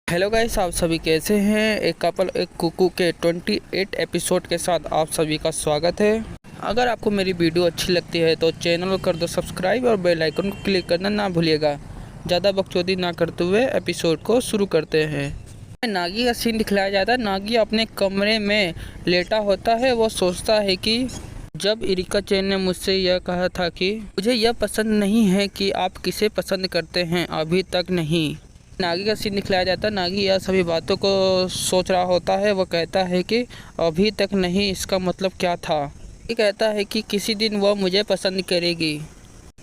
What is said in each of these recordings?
Hello guys, आप सभी कैसे हैं। एक कपल एक कुकू के 28 एपिसोड के साथ आप सभी का स्वागत है। अगर आपको मेरी वीडियो अच्छी लगती है तो चैनल को कर दो सब्सक्राइब और बेल आइकन को क्लिक करना ना भूलिएगा। ज़्यादा बकचोदी ना करते हुए एपिसोड को शुरू करते हैं। नागी का सीन दिखलाया जाता है। नागी अपने कमरे में लेटा होता है। वो सोचता है कि जब एरिका चेन ने मुझसे यह कहा था कि मुझे यह पसंद नहीं है कि आप किसे पसंद करते हैं, अभी तक नहीं। नागी का सीन दिखलाया जाता है। नागी यह सभी बातों को सोच रहा होता है। वो कहता है कि अभी तक नहीं, इसका मतलब क्या था। ये कहता है कि किसी दिन वह मुझे पसंद करेगी।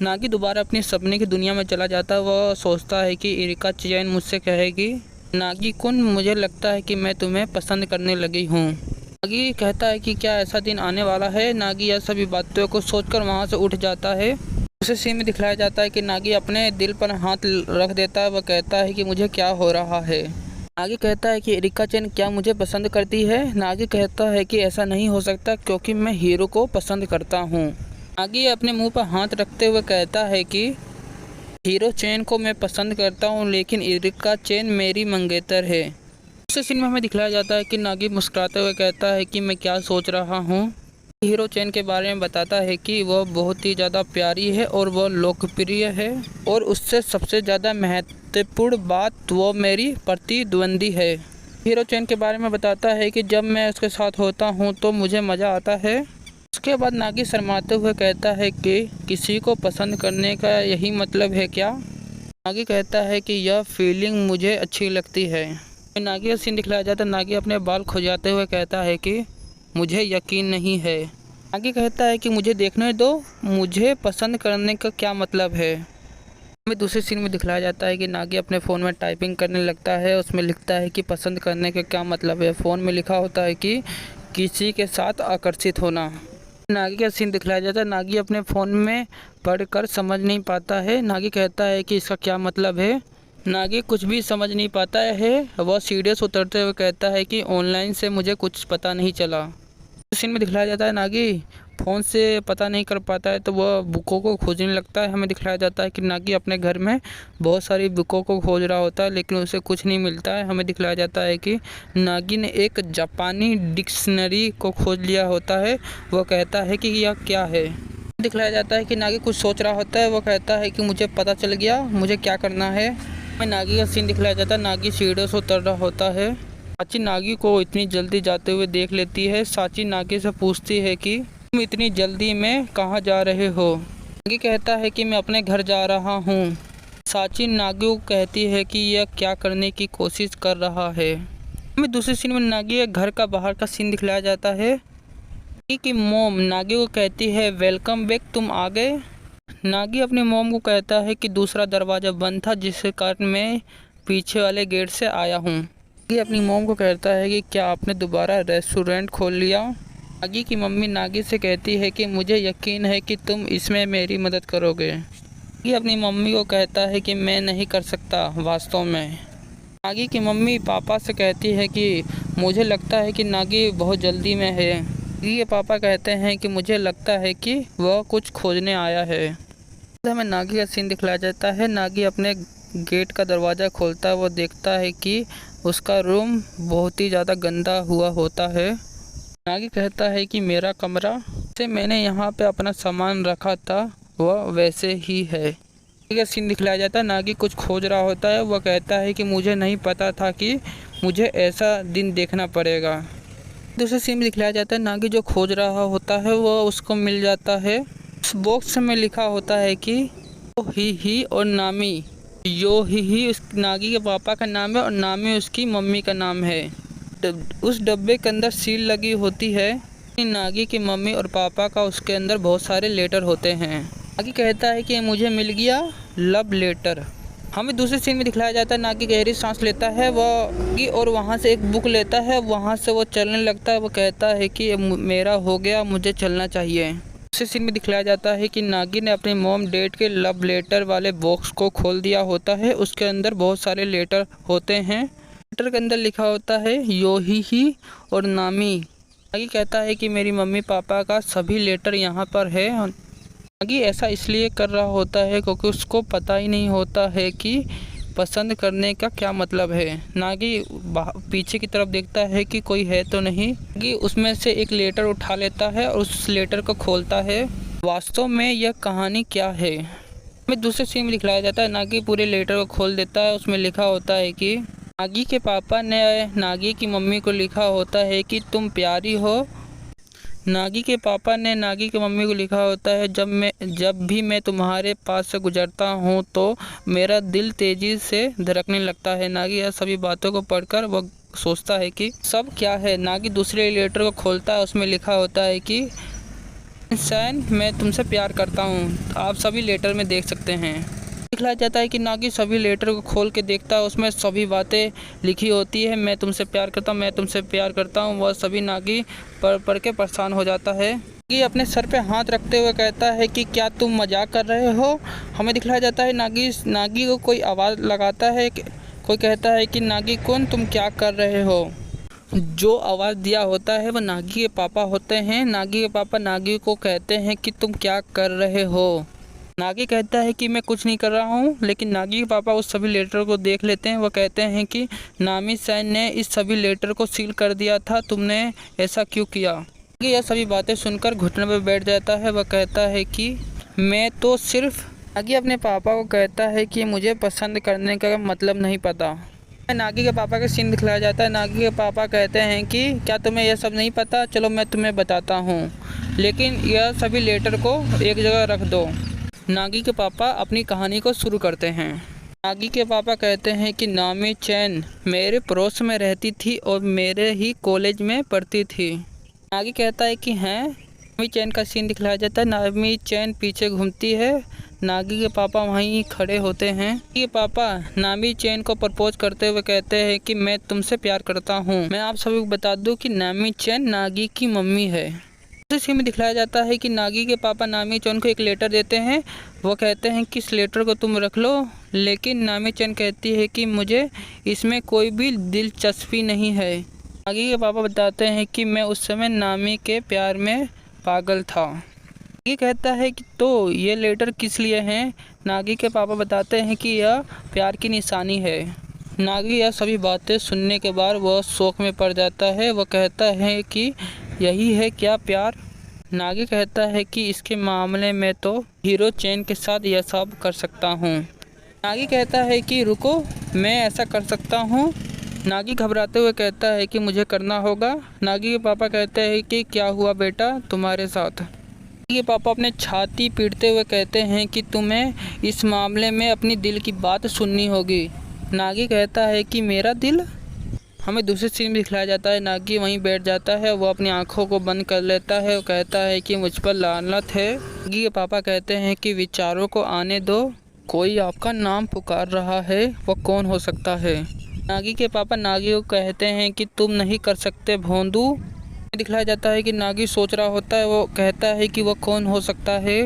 नागी दोबारा अपनी सपने की दुनिया में चला जाता है। वह सोचता है कि एरिका चेन मुझसे कहेगी, नागी कुन, मुझे लगता है कि मैं तुम्हें पसंद करने लगी हूँ। नागी कहता है कि क्या ऐसा दिन आने वाला है। नागी यह सभी बातों को सोचकर वहाँ से उठ जाता है। दूसरे सीन में दिखाया जाता है कि नागी अपने दिल पर हाथ रख देता है। वह कहता है कि मुझे क्या हो रहा है। नागी कहता है कि एरिका चेन क्या मुझे पसंद करती है। नागी कहता है कि ऐसा नहीं हो सकता क्योंकि मैं हीरो को पसंद करता हूँ। नागी अपने मुंह पर हाथ रखते हुए कहता है कि हीरो चेन को मैं पसंद करता हूँ, लेकिन एरिका चेन मेरी मंगेतर है। दूसरे सीन में हमें दिखाया जाता है कि नागी मुस्कुराते हुए कहता है कि मैं क्या सोच रहा हूँ। हीरो चेन के बारे में बताता है कि वह बहुत ही ज़्यादा प्यारी है और वह लोकप्रिय है, और उससे सबसे ज़्यादा महत्वपूर्ण बात वो मेरी प्रतिद्वंदी है। हीरो चेन के बारे में बताता है कि जब मैं उसके साथ होता हूँ तो मुझे मज़ा आता है। उसके बाद नागी शर्माते हुए कहता है कि किसी को पसंद करने का यही मतलब है क्या। नागी कहता है कि यह फीलिंग मुझे अच्छी लगती है। नागी का सीन दिखलाया जाता है। नागी अपने बाल खुजाते हुए कहता है कि मुझे यकीन नहीं है। नागी कहता है कि मुझे देखने दो, मुझे पसंद करने का क्या मतलब है। हमें दूसरे सीन में दिखलाया जाता है कि नागी अपने फ़ोन में टाइपिंग करने लगता है। उसमें लिखता है कि पसंद करने का क्या मतलब है। फ़ोन में लिखा होता है कि किसी के साथ आकर्षित होना। नागी का सीन दिखलाया जाता है। नागी अपने फ़ोन में पढ़कर समझ नहीं पाता है। नागी कहता है कि इसका क्या मतलब है। नागी कुछ भी समझ नहीं पाता है। वह सीढ़ियों से उतरते हुए कहता है कि ऑनलाइन से मुझे कुछ पता नहीं चला। सीन में दिखलाया जाता है नागी फ़ोन से पता नहीं कर पाता है तो वह बुकों को खोजने लगता है। हमें दिखलाया जाता है कि नागी अपने घर में बहुत सारी बुकों को खोज रहा होता है, लेकिन उसे कुछ नहीं मिलता है। हमें दिखलाया जाता है कि नागी ने एक जापानी डिक्शनरी को खोज लिया होता है। वह कहता है कि यह क्या है। दिखलाया जाता है कि नागी कुछ सोच रहा होता है। वह कहता है कि मुझे पता चल गया, मुझे क्या करना है। हमें नागी का सीन दिखलाया जाता है। नागी सीढ़ियों से उतर रहा होता है। साची नागी को इतनी जल्दी जाते हुए देख लेती है। साची नागी से पूछती है कि तुम इतनी जल्दी में कहाँ जा रहे हो। नागी कहता है कि मैं अपने घर जा रहा हूँ। साची नागी को कहती है कि यह क्या करने की कोशिश कर रहा है। हमें दूसरे सीन में नागी के घर का बाहर का सीन दिखलाया जाता है कि मोम नागी को कहती है वेलकम बैक, तुम आ गए। नागी अपनी मोम को कहता है कि दूसरा दरवाज़ा बंद था, जिसके कारण मैं पीछे वाले गेट से आया हूँ। नागी अपनी मोम को कहता है कि क्या आपने दोबारा रेस्टोरेंट खोल लिया। नागी की मम्मी नागी से कहती है कि मुझे यकीन है कि तुम इसमें मेरी मदद करोगे। नागी अपनी मम्मी को कहता है कि मैं नहीं कर सकता वास्तव में। नागी की मम्मी पापा से कहती है कि मुझे लगता है कि नागी बहुत जल्दी में है। नागी के पापा कहते हैं कि मुझे लगता है कि वह कुछ खोजने आया है। हमें नागी का सीन दिखलाया जाता है। नागी अपने गेट का दरवाज़ा खोलता है। वो देखता है कि उसका रूम बहुत ही ज़्यादा गंदा हुआ होता है। नागी कहता है कि मेरा कमरा जैसे मैंने यहाँ पे अपना सामान रखा था वह वैसे ही है। नागी का सीन दिखलाया जाता है। नागी कुछ खोज रहा होता है। वह कहता है कि मुझे नहीं पता था कि मुझे ऐसा दिन देखना पड़ेगा। दूसरे सीन में दिखलाया जाता है नागी जो खोज रहा होता है वह उसको मिल जाता है। उस बॉक्स में लिखा होता है कि यो ही और नामी। यो ही उस नागी के पापा का नाम है और नामी उसकी मम्मी का नाम है। उस डब्बे के अंदर सील लगी होती है। नागी की मम्मी और पापा का उसके अंदर बहुत सारे लेटर होते हैं। नागी कहता है कि मुझे मिल गया लव लेटर। हमें दूसरे सीन में दिखलाया जाता है नागी गहरी सांस लेता है वह और वहाँ से एक बुक लेता है। वहाँ से वो चलने लगता है। वो कहता है कि मेरा हो गया, मुझे चलना चाहिए। दूसरे सीन में दिखलाया जाता है कि नागी ने अपने मॉम डैड के लव लेटर वाले बॉक्स को खोल दिया होता है। उसके अंदर बहुत सारे लेटर होते हैं। लेटर के अंदर लिखा होता है यो ही और नामी। नागी कहता है कि मेरी मम्मी पापा का सभी लेटर यहाँ पर है। नागी ऐसा इसलिए कर रहा होता है क्योंकि उसको पता ही नहीं होता है कि पसंद करने का क्या मतलब है। नागी पीछे की तरफ देखता है कि कोई है तो नहीं। नागी उसमें से एक लेटर उठा लेता है और उस लेटर को खोलता है। वास्तव में यह कहानी क्या है, हमें दूसरे सीन में दिखलाया जाता है। नागी पूरे लेटर को खोल देता है। उसमें लिखा होता है कि नागी के पापा ने नागी की मम्मी को लिखा होता है कि तुम प्यारी हो। नागी के पापा ने नागी की मम्मी को लिखा होता है, जब भी मैं तुम्हारे पास से गुजरता हूँ तो मेरा दिल तेज़ी से धड़कने लगता है। नागी यह सभी बातों को पढ़कर वह सोचता है कि सब क्या है। नागी दूसरे लेटर को खोलता है। उसमें लिखा होता है कि इंसान, मैं तुमसे प्यार करता हूँ। आप सभी लेटर में देख सकते हैं। दिखलाया जाता है कि नागी सभी लेटर को खोल के देखता है। उसमें सभी बातें लिखी होती है। मैं तुमसे प्यार करता हूँ, मैं तुमसे प्यार करता हूँ। वह सभी नागी पढ़ के परेशान हो जाता है। नागी अपने सर पे हाथ रखते हुए कहता है कि क्या तुम मजाक कर रहे हो। हमें दिखलाया जाता है नागी को कोई आवाज़ लगाता है। कोई कहता है कि नागी कौन, तुम क्या कर रहे हो। जो आवाज़ दिया होता है वह नागी के पापा होते हैं। नागी के पापा नागी को कहते हैं कि तुम क्या कर रहे हो। नागी कहता है कि मैं कुछ नहीं कर रहा हूँ। लेकिन नागी के पापा उस सभी लेटर को देख लेते हैं। वह कहते हैं कि नामी सैन ने इस सभी लेटर को सील कर दिया था, तुमने ऐसा क्यों किया। नागी यह सभी बातें सुनकर घुटने पर बैठ जाता है। वह कहता है कि मैं तो सिर्फ नागी अपने पापा को कहता है कि मुझे पसंद करने का मतलब नहीं पता। नागी के पापा का सीन दिखलाया जाता है। नागी के पापा कहते हैं कि क्या तुम्हें यह सब नहीं पता, चलो मैं तुम्हें बताता हूँ, लेकिन यह सभी लेटर को एक जगह रख दो। नागी के पापा अपनी कहानी को शुरू करते हैं। नागी के पापा कहते हैं कि नामी चैन मेरे पड़ोस में रहती थी और मेरे ही कॉलेज में पढ़ती थी। नागी कहता है कि हैं। नामी चैन का सीन दिखलाया जाता है। नामी चैन पीछे घूमती है। नागी के पापा वहीं खड़े होते हैं। नागी के पापा नामी चैन को प्रपोज करते हुए कहते हैं कि मैं तुमसे प्यार करता हूँ। मैं आप सभी को बता दूँ कि नामी चैन नागी की मम्मी है। इसी में दिखलाया जाता है कि नागी के पापा नामी चैन को एक लेटर देते हैं। वो कहते हैं कि इस लेटर को तुम रख लो। लेकिन नामी चैन कहती है कि मुझे इसमें कोई भी दिलचस्पी नहीं है। नागी के पापा बताते हैं कि मैं उस समय नामी के प्यार में पागल था। नागी कहता है कि तो ये लेटर किस लिए हैं। नागी के पापा बताते हैं कि यह प्यार की निशानी है। नागी यह सभी बातें सुनने के बाद वह शौक में पड़ जाता है। वह कहता है कि यही है क्या प्यार। नागी कहता है कि इसके मामले में तो हीरो चैन के साथ यह सब कर सकता हूँ। नागी कहता है कि रुको, मैं ऐसा कर सकता हूँ। नागी घबराते हुए कहता है कि मुझे करना होगा। नागी के पापा कहते हैं कि क्या हुआ बेटा तुम्हारे साथ। नागी के पापा अपने छाती पीटते हुए कहते हैं कि तुम्हें इस मामले में अपनी दिल की बात सुननी होगी। नागी कहता है कि मेरा दिल। हमें दूसरे सीन में दिखलाया जाता है। नागी वहीं बैठ जाता है। वो अपनी आंखों को बंद कर लेता है। वो कहता है कि मुझ पर लानत है। नागी के पापा कहते हैं कि विचारों को आने दो, कोई आपका नाम पुकार रहा है, वह कौन हो सकता है। नागी के पापा नागी को कहते हैं कि तुम नहीं कर सकते भोंदू। दिखलाया जाता है कि नागी सोच रहा होता है। वो कहता है कि वह कौन हो सकता है,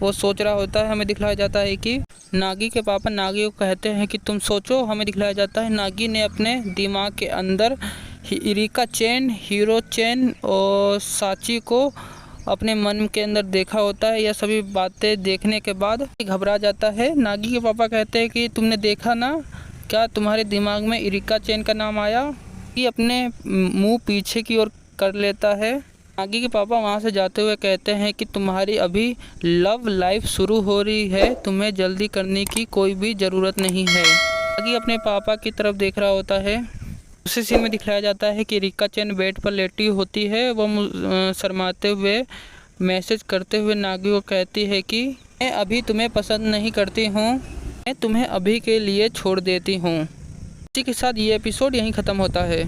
वो सोच रहा होता है। हमें दिखलाया जाता है कि नागी के पापा नागी को कहते हैं कि तुम सोचो। हमें दिखलाया जाता है नागी ने अपने दिमाग के अंदर इरिका चैन, हीरो चैन और साची को अपने मन के अंदर देखा होता है। यह सभी बातें देखने के बाद घबरा जाता है। नागी के पापा कहते हैं कि तुमने देखा ना, क्या तुम्हारे दिमाग में इरिका चैन का नाम आया। ये अपने मुंह पीछे की ओर कर लेता है। नागी के पापा वहाँ से जाते हुए कहते हैं कि तुम्हारी अभी लव लाइफ शुरू हो रही है, तुम्हें जल्दी करने की कोई भी ज़रूरत नहीं है। नागी अपने पापा की तरफ देख रहा होता है। उसी सीन में दिखाया जाता है कि इरिका चैन बेड पर लेटी होती है। वह शर्माते हुए मैसेज करते हुए नागी को कहती है कि मैं अभी तुम्हें पसंद नहीं करती हूँ, मैं तुम्हें अभी के लिए छोड़ देती हूँ। इसी के साथ ये एपिसोड यहीं ख़त्म होता है।